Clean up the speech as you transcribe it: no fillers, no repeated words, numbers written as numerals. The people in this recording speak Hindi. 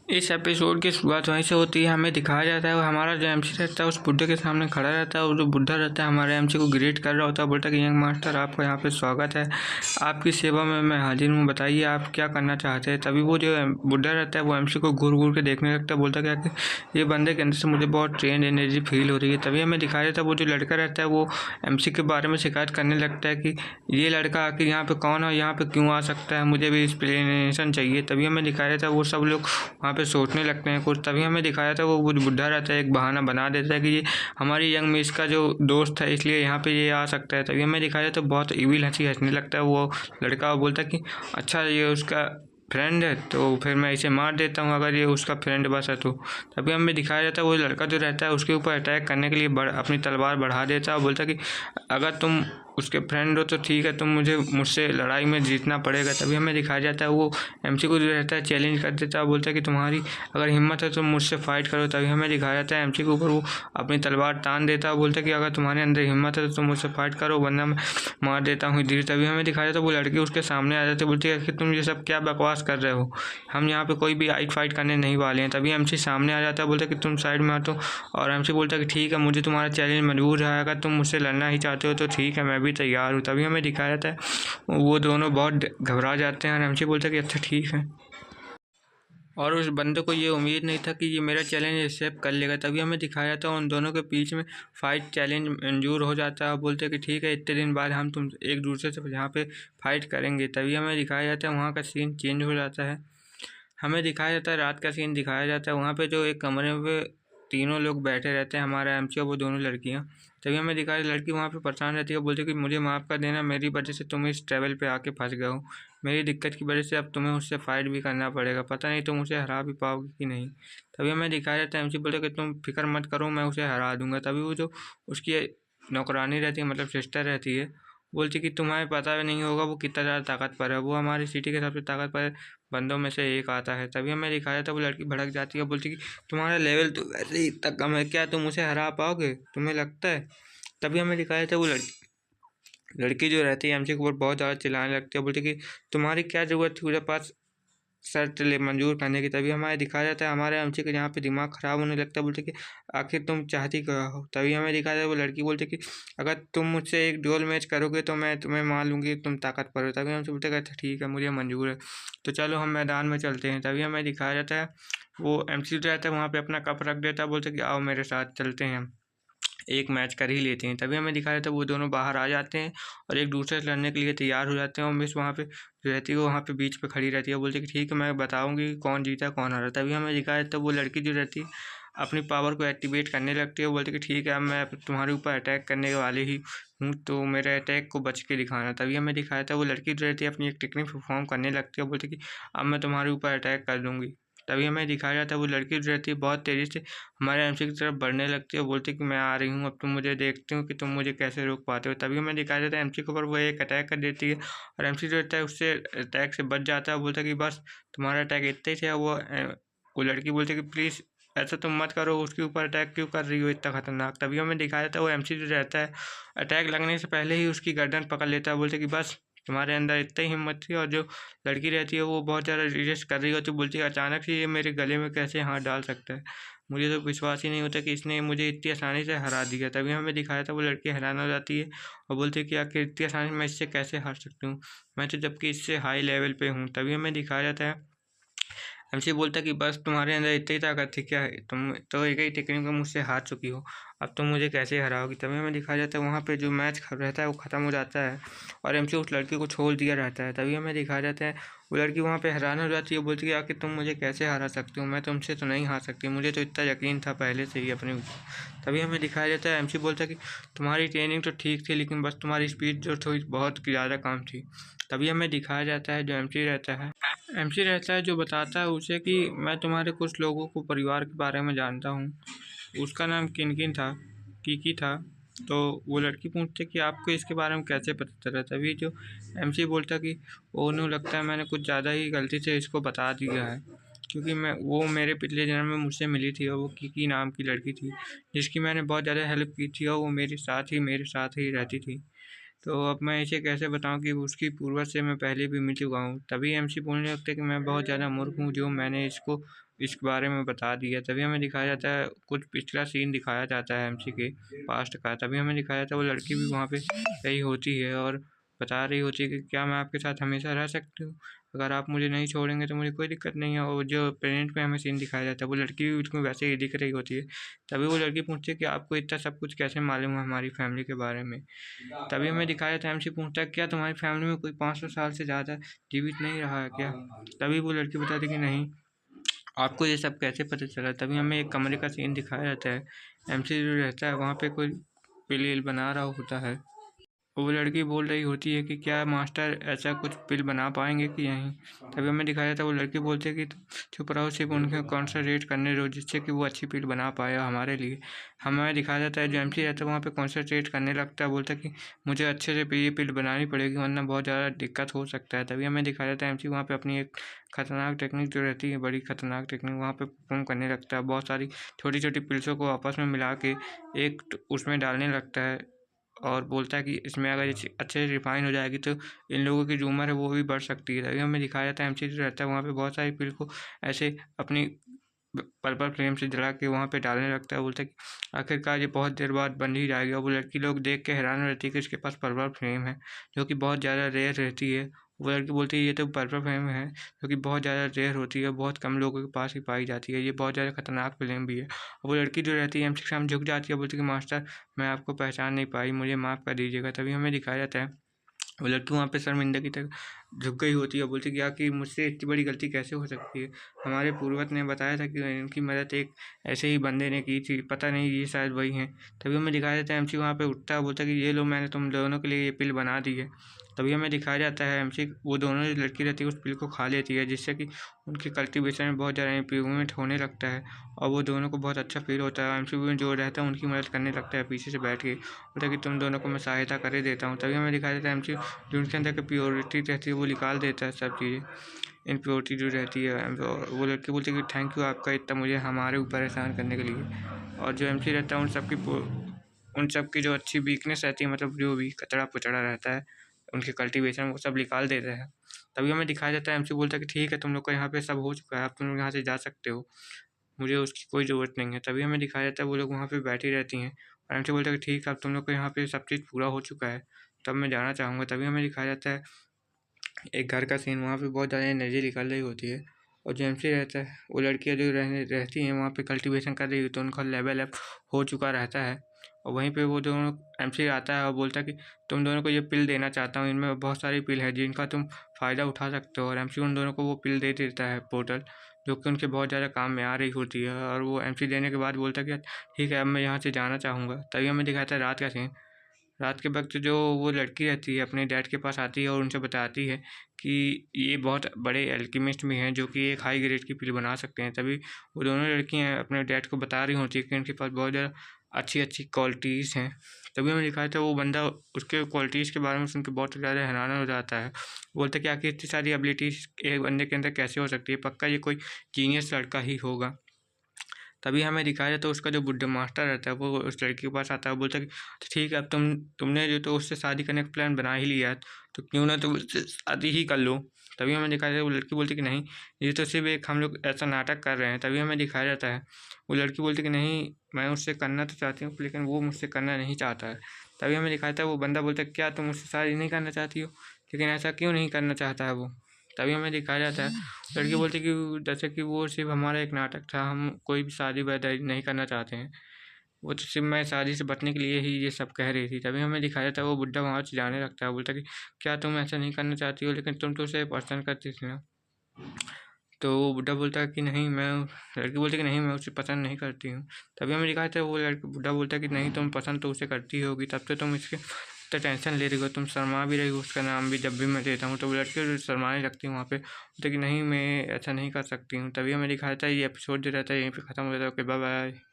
इस एपिसोड की शुरुआत वहीं से होती है। हमें दिखाया जाता है वो हमारा जो एमसी रहता है उस बुड्ढे के सामने खड़ा रहता है और जो बुड्ढा रहता है हमारे एमसी को ग्रीट कर रहा होता है। बोलता है कि यंग मास्टर, आपका यहाँ पे स्वागत है, आपकी सेवा में मैं हाजिर हूँ, बताइए आप क्या करना चाहते हैं। तभी वो जो बुड्ढा रहता है वो एमसी को घूर घूर के देखने लगता है। बोलता है कि ये बंदे के अंदर से मुझे बहुत ट्रेंड एनर्जी फील हो रही है। तभी हमें दिखाया जाता है वो जो लड़का रहता है वो एमसी के बारे में शिकायत करने लगता है कि ये लड़का आखिर यहाँ पे कौन है, यहाँ पे क्यों आ सकता है, मुझे भी एक्सप्लेनेशन चाहिए। तभी हमें दिखाया जाता है वो सब लोग वहाँ पे सोचने लगते हैं कुछ। तभी हमें दिखाया था वो बुढ़ा रहता है, एक बहाना बना देता है कि ये हमारी यंग मिस का जो दोस्त है इसलिए यहाँ पे ये आ सकता है। तभी हमें दिखाया जाता है बहुत इविल हंसी हंसने लगता है वो लड़का। बोलता है कि अच्छा ये उसका फ्रेंड है तो फिर मैं इसे मार देता हूँ अगर ये उसका फ्रेंड बस है तो। तभी हमें दिखाया जाता है वो लड़का जो रहता है उसके ऊपर अटैक करने के लिए अपनी तलवार बढ़ा देता है और बोलता है कि अगर तुम उसके फ्रेंड हो तो ठीक है, तुम मुझसे लड़ाई में जीतना पड़ेगा। तभी हमें दिखाया जाता है वो एमसी को जो रहता है चैलेंज कर देता है। बोलता है कि तुम्हारी अगर हिम्मत है तो मुझसे फाइट करो। तभी हमें दिखाया जाता है एमसी के ऊपर वो अपनी तलवार तान देता है। बोलता है कि अगर तुम्हारे अंदर हिम्मत है तो तुम मुझसे फाइट करो वरना मैं मार देता हूँ धीरे। तभी हमें दिखाया जाता है वो लड़की उसके सामने आ जाती है। बोलती है कि तुम ये सब क्या बकवास कर रहे हो, हम यहाँ पे कोई भी फाइट करने नहीं वाले हैं। तभी एमसी सामने आ जाता है। बोलता है कि तुम साइड में हटो और एमसी बोलता है कि ठीक है, मुझे तुम्हारा चैलेंज मंजूर है, अगर तुम मुझसे लड़ना ही चाहते हो तो ठीक है, मैं भी तैयार हूँ। तभी हमें दिखाया जाता है वो दोनों बहुत घबरा जाते हैं और एमसी बोलता है कि अच्छा ठीक है। और उस बंदे को ये उम्मीद नहीं था कि ये मेरा चैलेंज एक्सेप्ट कर लेगा। तभी हमें दिखाया जाता है उन दोनों के बीच में फाइट चैलेंज मंजूर हो जाता है। बोलते हैं कि ठीक है, इतने दिन बाद हम तुम एक दूसरे से यहाँ पे फाइट करेंगे। तभी हमें दिखाया जाता है वहाँ का सीन चेंज हो जाता है। हमें दिखाया जाता है रात का सीन दिखाया जाता है। वहाँ पे जो एक कमरे में तीनों लोग बैठे रहते हैं, हमारा एमसी और वो दोनों लड़कियाँ। तभी हमें दिखाया लड़की वहाँ पे परेशान रहती है, बोलती है कि मुझे माफ़ कर देना, मेरी वजह से तुम इस ट्रैवल पे आके फंस गए हो, मेरी दिक्कत की वजह से अब तुम्हें उससे फाइट भी करना पड़ेगा, पता नहीं तुम उसे हरा भी पाओगे कि नहीं। तभी हमें दिखाया जाता है एमसी बोलता है कि तुम फिक्र मत करो, मैं उसे हरा दूंगा। तभी वो जो उसकी नौकरानी रहती है, मतलब सिस्टर रहती है, बोलती कि तुम्हें पता भी नहीं होगा वो कितना ज़्यादा ताकतवर है, वो हमारी सिटी के सबसे ताकतवर बंदों में से एक आता है। तभी हमें दिखाया था वो लड़की भड़क जाती है, बोलती कि तुम्हारा लेवल तो वैसे ही इतना कम है, क्या तुम उसे हरा पाओगे, तुम्हें लगता है। तभी हमें दिखाया था वो लड़की जो रहती है एमसी के ऊपर बहुत ज़्यादा चिल्लाने लगती है। बोलती कि तुम्हारी क्या ज़रूरत थी मेरे पास शर्त ले मंजूर करने की। तभी हमें दिखाया जाता है हमारे एमसी के यहाँ पे दिमाग ख़राब होने लगता है। बोलते कि आखिर तुम चाहती क्या हो। तभी हमें दिखाया जाता है वो लड़की बोलती कि अगर तुम मुझसे एक ड्यूल मैच करोगे तो मैं तुम्हें मान लूँगी तुम ताकतवर हो। तभी हमसे बोलते कि अच्छा ठीक है, मुझे मंजूर है, तो चलो हम मैदान में चलते हैं। तभी हमें दिखाया जाता है वो एमसी जो रहता है वहाँ पे अपना कप रख देता है। बोलते कि आओ मेरे साथ चलते हैं, एक मैच कर ही लेते हैं। तभी हमें दिखाया जाता है वो दोनों बाहर आ जाते हैं और एक दूसरे से लड़ने के लिए तैयार हो जाते हैं। और मिस वहाँ पे जो रहती है वो वहाँ पे बीच पे खड़ी रहती है, बोलती है कि ठीक है मैं बताऊँगी कि कौन जीता कौन हारा। तभी हमें दिखाया जाता है वो लड़की जो रहती है अपनी पावर को एक्टिवेट करने लगती है। वो बोलती है कि ठीक है, अब मैं तुम्हारे ऊपर अटैक करने वाली ही हूँ, तो मेरे अटैक को बच के दिखाना। तभी हमें दिखाया था वो लड़की जो रहती है अपनी एक टेक्निक परफॉर्म करने लगती है, बोलती है कि अब मैं तुम्हारे ऊपर अटैक कर दूँगी। तभी हमें दिखाया जाता है वो लड़की जो रहती है बहुत तेज़ी से हमारे एमसी की तरफ बढ़ने लगती है, बोलती है कि मैं आ रही हूँ, अब तुम मुझे देखती हो कि तुम मुझे कैसे रोक पाते हो। तभी हमें दिखाया जाता है एमसी के ऊपर वो एक अटैक कर देती है और एमसी जो रहता है उससे अटैक से बच जाता है। बोलता है कि बस तुम्हारा अटैक इतना ही था। वो लड़की बोलती है कि प्लीज़ ऐसा तुम मत करो, उसके ऊपर अटैक क्यों कर रही हो इतना खतरनाक। तभी हमें दिखाया जाता है वो एमसी जो रहता है अटैक लगने से पहले ही उसकी गर्दन पकड़ लेता है। बोलते कि बस तुम्हारे अंदर इतना ही हिम्मत थी। और जो लड़की रहती है वो बहुत ज़्यादा रिजेक्ट कर रही होती है, बोलती है अचानक से ये मेरे गले में कैसे हाथ डाल सकता है, मुझे तो विश्वास ही नहीं होता कि इसने मुझे इतनी आसानी से हरा दिया। तभी हमें दिखाया था वो लड़की हैरान हो जाती है और बोलती है कि आखिर इतनी आसानी से मैं इससे कैसे हार सकती हूँ, मैं तो जबकि इससे हाई लेवल पे हूँ। तभी हमें दिखाया जाता है एमसी बोलता है कि बस तुम्हारे अंदर इतनी ताकत थी क्या, तुम तो एक ही टेक्निक में मुझसे हार चुकी हो, अब तुम मुझे कैसे हराओगी। तभी हमें दिखाया जाता है वहाँ पे जो मैच रहता है वो ख़त्म हो जाता है और एमसी उस लड़की को छोड़ दिया रहता है। तभी हमें दिखाया जाता है वो लड़की वहाँ पे हैरान हो जाती है, बोलती है आखिर तुम मुझे कैसे हरा सकती हो, मैं तुमसे तो नहीं हार सकती, मुझे तो इतना यकीन था पहले से ही अपने ऊपर। तभी हमें दिखाया जाता है एमसी बोलता है कि तुम्हारी ट्रेनिंग तो ठीक थी लेकिन बस तुम्हारी स्पीड जो थी बहुत ज़्यादा कम थी। तभी हमें दिखाया जाता है जो एमसी रहता है जो बताता है उसे कि मैं तुम्हारे कुछ लोगों को परिवार के बारे में जानता हूँ, उसका नाम किनकिन था, कीकी था। तो वो लड़की पूछती कि आपको इसके बारे में कैसे पता चला। तभी जो एमसी बोलता कि ओनू लगता है मैंने कुछ ज़्यादा ही गलती से इसको बता दिया है, क्योंकि वो मेरे पिछले जन्म में मुझसे मिली थी और वो कीकी नाम की लड़की थी जिसकी मैंने बहुत ज़्यादा हेल्प की थी और वो मेरे साथ ही रहती थी। तो अब मैं इसे कैसे बताऊं कि उसकी पूर्वज से मैं पहले भी मिल चुका हूँ। तभी एमसी बोलने लगते हैं कि मैं बहुत ज़्यादा मूर्ख हूँ जो मैंने इसको इस बारे में बता दिया। तभी हमें दिखाया जाता है, कुछ पिछला सीन दिखाया जाता है एमसी के पास्ट का। तभी हमें दिखाया जाता है वो लड़की भी वहाँ पे रही होती है और बता रही होती है कि क्या मैं आपके साथ हमेशा रह सकती हूँ, अगर आप मुझे नहीं छोड़ेंगे तो मुझे कोई दिक्कत नहीं है। और जो प्रेजेंट में हमें सीन दिखाया जाता है वो लड़की भी बिल्कुल वैसे ही दिख रही होती है। तभी वो लड़की पूछती है कि आपको इतना सब कुछ कैसे मालूम है हमारी फैमिली के बारे में। तभी हमें दिखाया जाता है, एमसी पूछता है क्या तुम्हारी फैमिली में कोई 500 साल से ज़्यादा जीवित नहीं रहा है क्या। तभी वो लड़की बताती है कि नहीं, आपको ये सब कैसे पता चला। तभी हमें एक कमरे का सीन दिखाया जाता है, एमसी जो रहता है वहाँ पे कोई पिल बना रहा होता है। वो लड़की बोल रही होती है कि क्या मास्टर ऐसा कुछ पिल बना पाएंगे कि नहीं। तभी हमें दिखाया जाता है वो लड़की बोलती है कि तुम चुप रहो, सिर्फ उनके कॉन्सनट्रेट करने दो जिससे कि वो अच्छी पिल बना पाए हमारे लिए। हमें दिखाया जाता है जो एमसी रहता है वहाँ पे कॉन्सनट्रेट करने लगता है, बोलता है कि मुझे अच्छे से ये पिल बनानी पड़ेगी वरना बहुत ज़्यादा दिक्कत हो सकता है। तभी हमें दिखाया जाता है एमसी वहाँ पे अपनी एक खतरनाक टेक्निक जो रहती है, बड़ी खतरनाक टेक्निक वहाँ पे परफॉर्म करने लगता है। बहुत सारी छोटी छोटी पिल्सों को आपस में मिला के एक उसमें डालने लगता है और बोलता है कि इसमें अगर ये अच्छे से रिफाइन हो जाएगी तो इन लोगों की जो उम्र है वो भी बढ़ सकती है। तभी हमें दिखाया जाता है एमसी जो रहता है वहाँ पे बहुत सारी पिल को ऐसे अपनी पर्पल फ्लेम से जला के वहाँ पे डालने लगता है। बोलता है कि आखिरकार ये बहुत देर बाद बन ही जाएगी। और वो लड़की लोग देख के हैरान रहती है कि इसके पास पर्पल फ्लेम है जो कि बहुत ज़्यादा रेयर रहती है। वो लड़की बोलती है ये तो पर्पल फ्लेम है जो कि बहुत ज़्यादा रेयर होती है, बहुत कम लोगों के पास ही पाई जाती है, ये बहुत ज़्यादा खतरनाक फ्लेम भी है। वो लड़की जो रहती है एमसी के सामने झुक जाती है, बोलती है कि मास्टर मैं आपको पहचान नहीं पाई, मुझे माफ़ कर दीजिएगा। तभी हमें दिखाया जाता है वो लड़की वहाँ पे शर्मिंदगी तक झुक गई होती है, बोलती क्या कि मुझसे इतनी बड़ी गलती कैसे हो सकती है। हमारे पूर्वज ने बताया था कि इनकी मदद एक ऐसे ही बंदे ने की थी, पता नहीं ये शायद वही हैं। तभी हमें दिखाया जाता है एमसी वहाँ पे उठता है, बोलता है कि ये लो मैंने तुम दोनों के लिए ये पिल बना दी है। तभी हमें दिखाया जाता है एमसी वो दोनों जो लड़की रहती है उस पिल को खा लेती है जिससे कि उनके कल्टीवेशन में बहुत ज़्यादा इम्प्रूवमेंट होने लगता है और वो दोनों को बहुत अच्छा फील होता है। एमसी जो रहता है उनकी मदद करने लगता है पीछे से बैठ के, बोलता है कि तुम दोनों को मैं सहायता कर ही देता हूँ। तभी हमें दिखाया जाता है एमसी जो उनके अंदर की प्योरिटी रहती है वो निकाल देता है सब चीज़ें, इम्प्योरिटी जो रहती है। वो लड़की बोलती है कि थैंक यू आपका इतना मुझे हमारे ऊपर एहसान करने के लिए। और जो एमसी रहता है उन सब की जो अच्छी वीकनेस रहती है, मतलब जो भी कचड़ा पचड़ा रहता है उनके कल्टीवेशन वो सब निकाल देता है। तभी हमें दिखाया जाता है एमसी बोलता है कि ठीक है तुम लोग का यहाँ पे सब हो चुका है, अब तुम लोग यहाँ से जा सकते हो, मुझे उसकी कोई ज़रूरत नहीं है। तभी हमें दिखाया जाता है वो लोग वहाँ पे बैठी रहती हैं और एमसी बोलता है कि ठीक है अब तुम लोग को यहाँ पे सब चीज़ पूरा हो चुका है, तब मैं जाना चाहूँगा। तभी हमें दिखाया जाता है एक घर का सीन, वहाँ पे बहुत ज़्यादा एनर्जी निकल रही होती है और जो एमसी रहता है वो लड़कियाँ जो रहती हैं वहाँ पे कल्टीवेशन कर रही होती है, उनका लेवल अप हो चुका रहता है। और वहीं पे वो दोनों एमसी आता है और बोलता है कि तुम दोनों को ये पिल देना चाहता हूँ, इनमें बहुत सारी पिल है जिनका तुम फ़ायदा उठा सकते हो। और एमसी उन दोनों को वो पिल दे देता है पोर्टल, जो कि उनके बहुत ज़्यादा काम में आ रही होती है। और वो एमसी देने के बाद बोलता है कि ठीक है अब मैं यहाँ से जाना चाहूँगा। तभी हमें दिखाता है रात का सीन। रात के वक्त जो वो लड़की रहती है अपने डैड के पास आती है और उनसे बताती है कि ये बहुत बड़े एल्केमिस्ट भी हैं जो कि एक हाई ग्रेड की पिल बना सकते हैं। तभी वो दोनों लड़कियां अपने डैड को बता रही होती है कि उनके पास बहुत ज़्यादा अच्छी अच्छी क्वालिटीज़ हैं। तभी हमें दिखाया था वो बंदा उसके क्वालिटीज़ के बारे में सुन के बहुत ज़्यादा हैरान हो जाता है, बोलता है कि आखिर इतनी सारी एबिलिटीज़ एक बंदे के अंदर कैसे हो सकती है, पक्का ये कोई जीनियस लड़का ही होगा। तभी हमें दिखाया जाता है उसका जो बुड्ढा मास्टर रहता है वो उस लड़की के पास आता है, बोलता है कि तो ठीक है अब तुमने जो तो उससे शादी करने का प्लान बना ही लिया है तो क्यों ना तुम उससे शादी ही कर लो। तभी हमें दिखाया जाता है वो लड़की बोलती है कि नहीं ये तो सिर्फ एक हम लोग ऐसा नाटक कर रहे हैं। तभी हमें दिखाया जाता है वो लड़की बोलती है कि नहीं मैं उससे करना तो चाहती हूँ लेकिन वो मुझसे करना नहीं चाहता है। तभी हमें दिखाया जाता है वो बंदा बोलता है क्या तुम मुझसे शादी नहीं करना चाहती हो, लेकिन ऐसा क्यों नहीं करना चाहता है वो। तभी हमें दिखाया जाता है लड़की बोलती है कि जैसे कि वो सिर्फ हमारा एक नाटक था, हम कोई भी शादी वादी नहीं करना चाहते हैं, वो तो सिर्फ मैं शादी से बचने के लिए ही ये सब कह रही थी। तभी हमें दिखाया जाता है वो बुड्ढा वहाँ से जाने लगता है, बोलता है कि क्या तुम ऐसा नहीं करना चाहती हो, लेकिन तुम तो उसे पसंद करती थी ना। तो वो बुड्ढा बोलता है कि नहीं मैं लड़की बोलती है कि नहीं मैं उसे पसंद नहीं करती हूँ। तभी हमें दिखाया था वो लड़की बुड्ढा बोलता है कि नहीं तुम पसंद तो उसे करती होगी, तब तो तुम इसके तो टेंशन ले रही हो, तुम शर्मा भी रही हो उसका नाम भी जब भी मैं देता हूँ। तो वो लड़की शर्माने लगती हूँ वहाँ पे, बोलते कि नहीं मैं ऐसा नहीं कर सकती हूँ। तभी हमें दिखाया था ये एपिसोड जो रहता है यहीं पे ख़त्म हो जाता है। Okay bye bye.